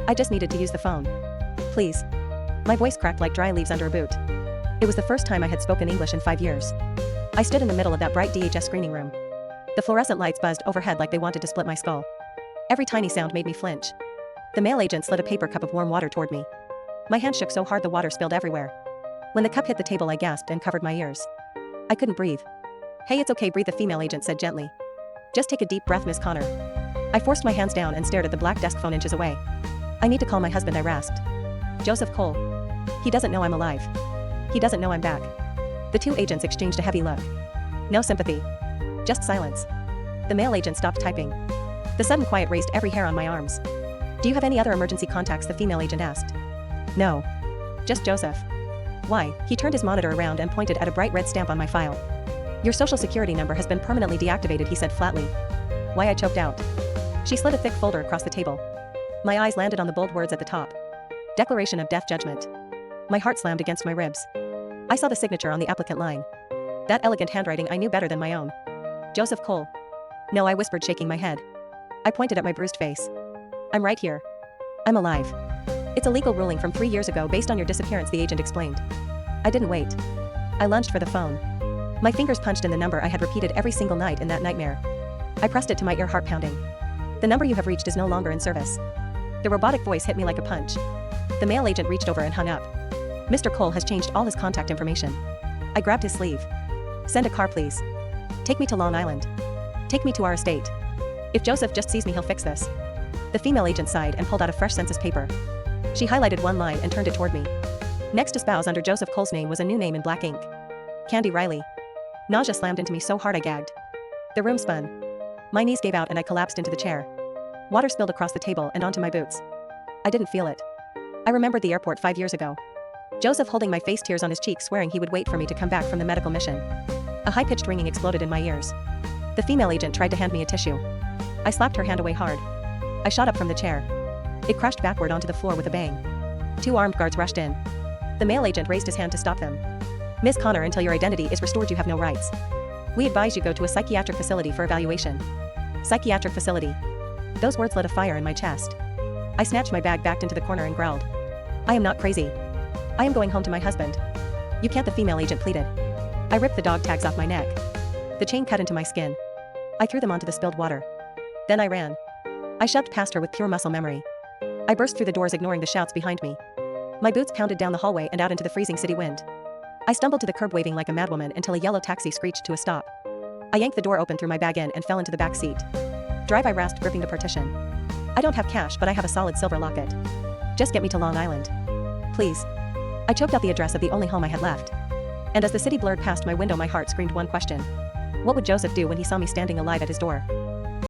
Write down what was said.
I just needed to use the phone. Please. My voice cracked like dry leaves under a boot. It was the first time I had spoken English in 5 years. I stood in the middle of that bright DHS screening room. The fluorescent lights buzzed overhead like they wanted to split my skull. Every tiny sound made me flinch. The mail agent slid a paper cup of warm water toward me. My hand shook so hard the water spilled everywhere. When the cup hit the table, I gasped and covered my ears. I couldn't breathe. Hey, it's okay, breathe, the female agent said gently. Just take a deep breath, Miss Connor. I forced my hands down and stared at the black desk phone inches away. I need to call my husband, I rasped. Joseph Cole. He doesn't know I'm alive. He doesn't know I'm back. The two agents exchanged a heavy look. No sympathy. Just silence. The mail agent stopped typing. The sudden quiet raised every hair on my arms. Do you have any other emergency contacts? The female agent asked. No. Just Joseph. Why? He turned his monitor around and pointed at a bright red stamp on my file. Your social security number has been permanently deactivated, he said flatly. Why? I choked out. She slid a thick folder across the table. My eyes landed on the bold words at the top. Declaration of Death Judgment. My heart slammed against my ribs. I saw the signature on the applicant line. That elegant handwriting I knew better than my own. Joseph Cole. No, I whispered, shaking my head. I pointed at my bruised face. I'm right here. I'm alive. It's a legal ruling from 3 years ago based on your disappearance, the agent explained. I didn't wait. I lunged for the phone. My fingers punched in the number I had repeated every single night in that nightmare. I pressed it to my ear, heart pounding. The number you have reached is no longer in service. The robotic voice hit me like a punch. The mail agent reached over and hung up. Mr. Cole has changed all his contact information. I grabbed his sleeve. Send a car, please. Take me to Long Island. Take me to our estate. If Joseph just sees me, he'll fix this. The female agent sighed and pulled out a fresh census paper. She highlighted one line and turned it toward me. Next to spouse under Joseph Cole's name was a new name in black ink. Candy Riley. Nausea slammed into me so hard I gagged. The room spun. My knees gave out and I collapsed into the chair. Water spilled across the table and onto my boots. I didn't feel it. I remembered the airport 5 years ago. Joseph holding my face, tears on his cheeks, swearing he would wait for me to come back from the medical mission. A high-pitched ringing exploded in my ears. The female agent tried to hand me a tissue. I slapped her hand away hard. I shot up from the chair. It crashed backward onto the floor with a bang. 2 armed guards rushed in. The mail agent raised his hand to stop them. Miss Connor, until your identity is restored, you have no rights. We advise you go to a psychiatric facility for evaluation. Psychiatric facility. Those words lit a fire in my chest. I snatched my bag, backed into the corner and growled. I am not crazy. I am going home to my husband. You can't, the female agent pleaded. I ripped the dog tags off my neck. The chain cut into my skin. I threw them onto the spilled water. Then I ran. I shoved past her with pure muscle memory. I burst through the doors, ignoring the shouts behind me. My boots pounded down the hallway and out into the freezing city wind. I stumbled to the curb, waving like a madwoman, until a yellow taxi screeched to a stop. I yanked the door open, threw my bag in, and fell into the back seat. Drive, I rasped, gripping the partition. I don't have cash, but I have a solid silver locket. Just get me to Long Island. Please. I choked out the address of the only home I had left. And as the city blurred past my window, my heart screamed one question. What would Joseph do when he saw me standing alive at his door?